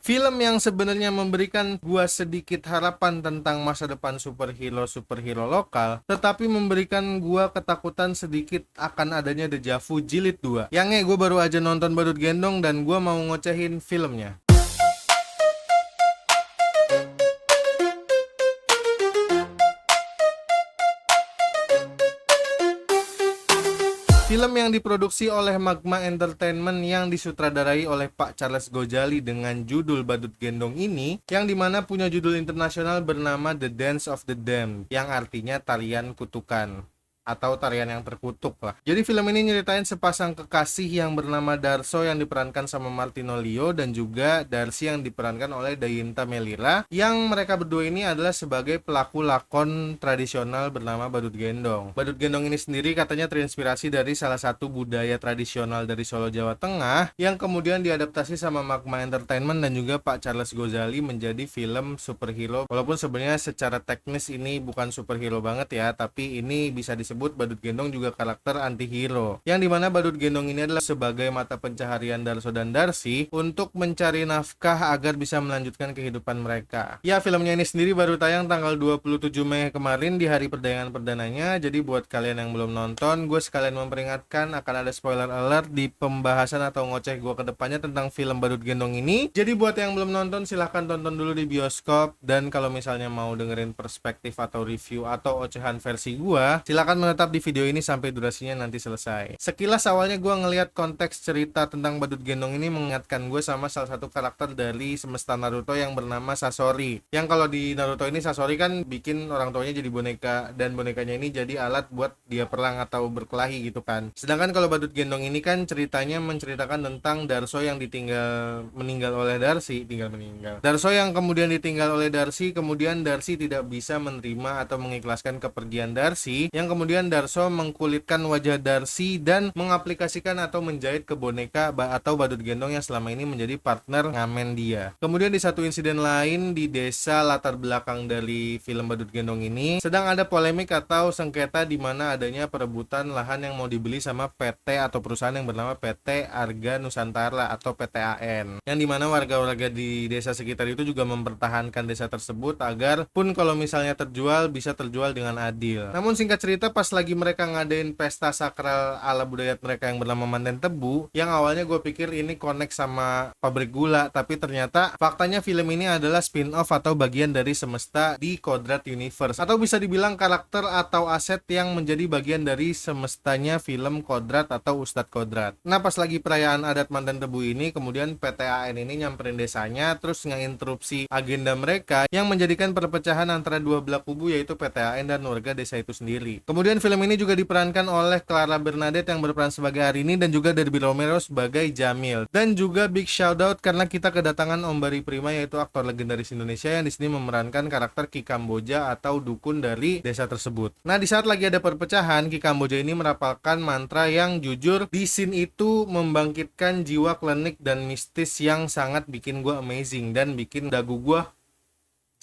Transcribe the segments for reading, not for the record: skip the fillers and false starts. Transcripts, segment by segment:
Film yang sebenarnya memberikan gua sedikit harapan tentang masa depan superhero lokal, tetapi memberikan gua ketakutan sedikit akan adanya dejavu jilid 2. Yang gua baru aja nonton Badut Gendong dan gua mau ngocehin filmnya. Film yang diproduksi oleh Magma Entertainment yang disutradarai oleh Pak Charles Gojali dengan judul Badut Gendong ini, yang dimana punya judul internasional bernama The Dance of the Damned, yang artinya tarian kutukan atau tarian yang terkutuk lah. Jadi film ini nyeritain sepasang kekasih yang bernama Darso yang diperankan sama Martino Leo dan juga Darsi yang diperankan oleh Dayinta Melira, yang mereka berdua ini adalah sebagai pelaku lakon tradisional bernama Badut Gendong. Badut Gendong ini sendiri katanya terinspirasi dari salah satu budaya tradisional dari Solo, Jawa Tengah yang kemudian diadaptasi sama Magma Entertainment dan juga Pak Charles Gojali menjadi film superhero. Walaupun sebenarnya secara teknis ini bukan superhero banget ya, tapi ini bisa disebut Badut Gendong juga karakter anti-hero, yang dimana Badut Gendong ini adalah sebagai mata pencaharian Darso dan Darsi untuk mencari nafkah agar bisa melanjutkan kehidupan mereka. Ya, filmnya ini sendiri baru tayang tanggal 27 Mei kemarin di hari perdagangan perdananya. Jadi buat kalian yang belum nonton, gue sekalian memperingatkan akan ada spoiler alert di pembahasan atau ngoceh gue ke depannya tentang film Badut Gendong ini. Jadi buat yang belum nonton silahkan tonton dulu di bioskop, dan kalau misalnya mau dengerin perspektif atau review atau ocehan versi gue, silahkan menetap di video ini sampai durasinya nanti selesai. Sekilas awalnya gue ngelihat konteks cerita tentang Badut Gendong ini mengingatkan gue sama salah satu karakter dari semesta Naruto yang bernama Sasori. Yang kalau di Naruto ini Sasori kan bikin orang tuanya jadi boneka, dan bonekanya ini jadi alat buat dia perang atau berkelahi gitu kan. Sedangkan kalau Badut Gendong ini kan ceritanya menceritakan tentang Darso yang meninggal oleh Darsi, Darso yang kemudian ditinggal oleh Darsi, kemudian Darsi tidak bisa menerima atau mengikhlaskan kepergian Darsi, yang kemudian Darso mengkulitkan wajah Darsi dan mengaplikasikan atau menjahit ke boneka atau Badut Gendong yang selama ini menjadi partner ngamen dia. Kemudian di satu insiden lain di desa latar belakang dari film Badut Gendong ini sedang ada polemik atau sengketa di mana adanya perebutan lahan yang mau dibeli sama PT atau perusahaan yang bernama PT Arga Nusantara atau PTAN. Yang dimana warga-warga di desa sekitar itu juga mempertahankan desa tersebut agar pun kalau misalnya terjual bisa terjual dengan adil. Namun singkat cerita, pas lagi mereka ngadain pesta sakral ala budaya mereka yang bernama Manten Tebu, yang awalnya gue pikir ini connect sama pabrik gula, tapi ternyata faktanya film ini adalah spin-off atau bagian dari semesta di Kodrat Universe, atau bisa dibilang karakter atau aset yang menjadi bagian dari semestanya film Kodrat atau Ustadz Kodrat. Nah, pas lagi perayaan adat Manten Tebu ini, kemudian PTAN ini nyamperin desanya terus nginterupsi agenda mereka yang menjadikan perpecahan antara dua belah kubu, yaitu PTAN dan warga desa itu sendiri. Kemudian film ini juga diperankan oleh Clara Bernadette yang berperan sebagai Arini dan juga Derby Romero sebagai Jamil. Dan juga big shoutout karena kita kedatangan Om Bari Prima, yaitu aktor legendaris Indonesia yang di sini memerankan karakter Ki Kamboja atau dukun dari desa tersebut. Nah, di saat lagi ada perpecahan, Ki Kamboja ini merapalkan mantra yang jujur di scene itu membangkitkan jiwa klinik dan mistis yang sangat bikin gue amazing dan bikin dagu gue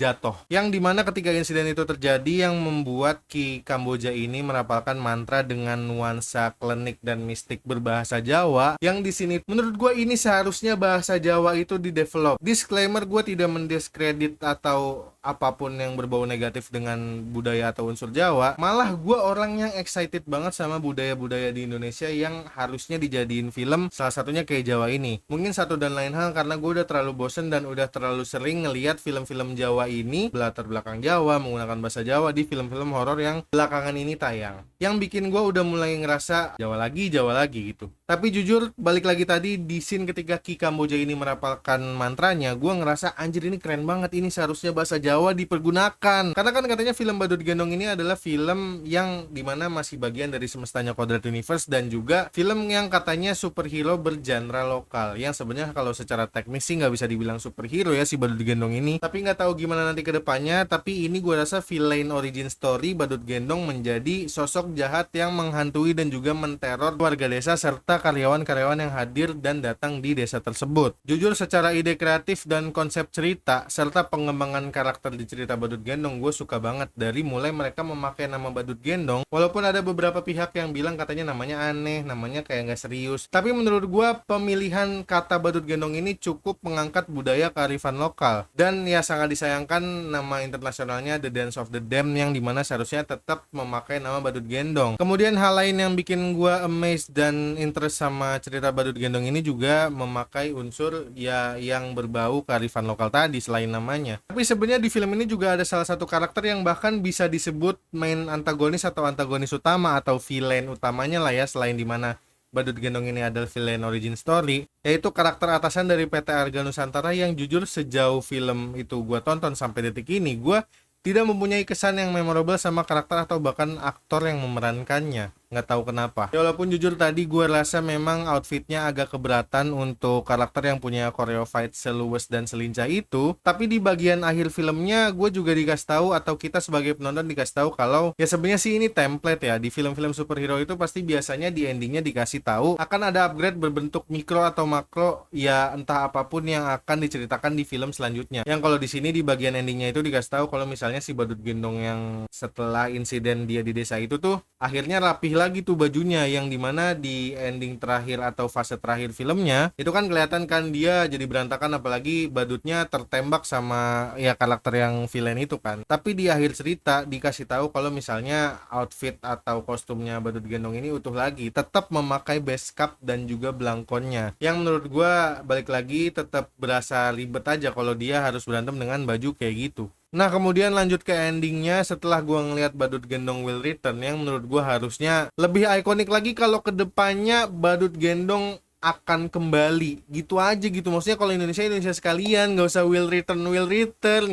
jatuh. Yang dimana ketika insiden itu terjadi, yang membuat Ki Kamboja ini merapalkan mantra dengan nuansa klinik dan mistik berbahasa Jawa, yang di sini menurut gue ini seharusnya bahasa Jawa itu di-develop. Disclaimer, gue tidak mendiskredit atau apapun yang berbau negatif dengan budaya atau unsur Jawa. Malah gue orang yang excited banget sama budaya-budaya di Indonesia yang harusnya dijadiin film, salah satunya kayak Jawa ini. Mungkin satu dan lain hal karena gue udah terlalu bosen dan udah terlalu sering ngelihat film-film Jawa ini berlatar belakang Jawa, menggunakan bahasa Jawa di film-film horor yang belakangan ini tayang. Yang bikin gue udah mulai ngerasa Jawa lagi gitu. Tapi jujur, balik lagi tadi di scene ketika Ki Kamboja ini merapalkan mantranya, gue ngerasa anjir ini keren banget, ini seharusnya bahasa Jawa dipergunakan. Karena kan katanya film Badut Gendong ini adalah film yang dimana masih bagian dari semestanya Kodrat Universe, dan juga film yang katanya superhero bergenre lokal. Yang sebenarnya kalau secara teknis sih nggak bisa dibilang superhero ya si Badut Gendong ini. Tapi nggak tahu gimana gimana nanti ke depannya, tapi ini gue rasa villain origin story Badut Gendong menjadi sosok jahat yang menghantui dan juga menteror warga desa serta karyawan-karyawan yang hadir dan datang di desa tersebut. Jujur secara ide kreatif dan konsep cerita serta pengembangan karakter di cerita Badut Gendong, gue suka banget. Dari mulai mereka memakai nama Badut Gendong, walaupun ada beberapa pihak yang bilang katanya namanya aneh, namanya kayak nggak serius, tapi menurut gue pemilihan kata Badut Gendong ini cukup mengangkat budaya kearifan lokal. Dan ya sangat disayangkan nama internasionalnya The Dance of the Damned yang dimana seharusnya tetap memakai nama Badut Gendong. Kemudian hal lain yang bikin gue amazed dan interest sama cerita Badut Gendong ini juga memakai unsur ya yang berbau kearifan lokal tadi selain namanya. Tapi sebenarnya di film ini juga ada salah satu karakter yang bahkan bisa disebut main antagonis atau antagonis utama atau villain utamanya lah ya, selain dimana Badut Gendong ini adalah villain origin story, yaitu karakter atasan dari PT Arga Nusantara yang jujur sejauh film itu gue tonton sampai detik ini, gue tidak mempunyai kesan yang memorable sama karakter atau bahkan aktor yang memerankannya. Nggak tahu kenapa. Ya walaupun jujur tadi gue rasa memang outfitnya agak keberatan untuk karakter yang punya choreo fight seluwes dan selincah itu, tapi di bagian akhir filmnya gue juga dikasih tahu atau kita sebagai penonton dikasih tahu kalau ya sebenarnya sih ini template ya. Di film-film superhero itu pasti biasanya di endingnya dikasih tahu akan ada upgrade berbentuk mikro atau makro, ya entah apapun yang akan diceritakan di film selanjutnya. Yang kalau di sini di bagian endingnya itu dikasih tahu kalau misalnya si Badut Gendong yang setelah insiden dia di desa itu tuh akhirnya rapih lagi tuh bajunya, yang dimana di ending terakhir atau fase terakhir filmnya itu kan kelihatan kan dia jadi berantakan, apalagi badutnya tertembak sama ya karakter yang villain itu kan. Tapi di akhir cerita dikasih tahu kalau misalnya outfit atau kostumnya Badut Gendong ini utuh lagi, tetap memakai base cap dan juga belangkonnya, yang menurut gua balik lagi tetap berasa ribet aja kalau dia harus berantem dengan baju kayak gitu. Nah kemudian lanjut ke endingnya, setelah gua ngelihat Badut Gendong Will Return yang menurut gua harusnya lebih ikonik lagi kalau kedepannya Badut Gendong akan kembali gitu aja gitu. Maksudnya kalau Indonesia sekalian, nggak usah Will Return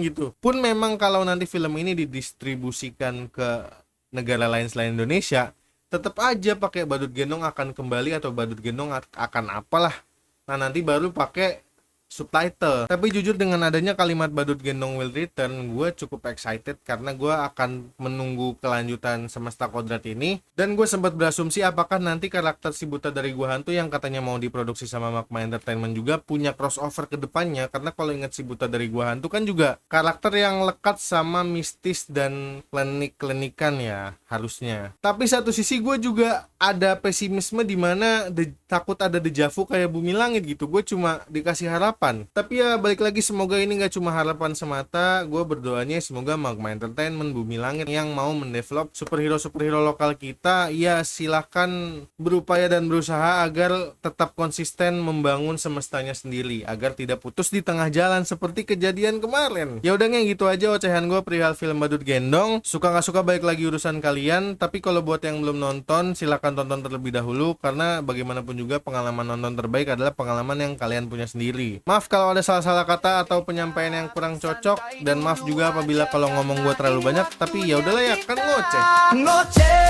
gitu. Pun memang kalau nanti film ini didistribusikan ke negara lain selain Indonesia, tetap aja pakai Badut Gendong akan kembali atau Badut Gendong akan apalah. Nah nanti baru pakai subtitle. Tapi jujur dengan adanya kalimat Badut Gendong Will Return, gue cukup excited karena gue akan menunggu kelanjutan Semesta Kodrat ini. Dan gue sempat berasumsi apakah nanti karakter si Buta dari Gua Hantu yang katanya mau diproduksi sama Magma Entertainment juga punya crossover ke depannya. Karena kalau ingat si Buta dari Gua Hantu kan juga karakter yang lekat sama mistis dan klinik-klinikan ya harusnya. Tapi satu sisi gue juga ada pesimisme di mana takut ada dejavu kayak Bumi Langit gitu. Gue cuma dikasih harapan. Tapi ya balik lagi, semoga ini gak cuma harapan semata. Gue berdoanya semoga Magma Entertainment, Bumi Langit yang mau mendevelop superhero-superhero lokal kita, ya silahkan berupaya dan berusaha agar tetap konsisten membangun semestanya sendiri, agar tidak putus di tengah jalan seperti kejadian kemarin. Ya udah gitu aja ocehan gue perihal film Badut Gendong. Suka gak suka balik lagi urusan kalian. Tapi kalau buat yang belum nonton, silahkan tonton terlebih dahulu, karena bagaimanapun juga pengalaman nonton terbaik adalah pengalaman yang kalian punya sendiri. Maaf kalau ada salah-salah kata atau penyampaian yang kurang cocok, dan maaf juga apabila kalau ngomong gue terlalu banyak, tapi ya udahlah ya, kan ngoceh.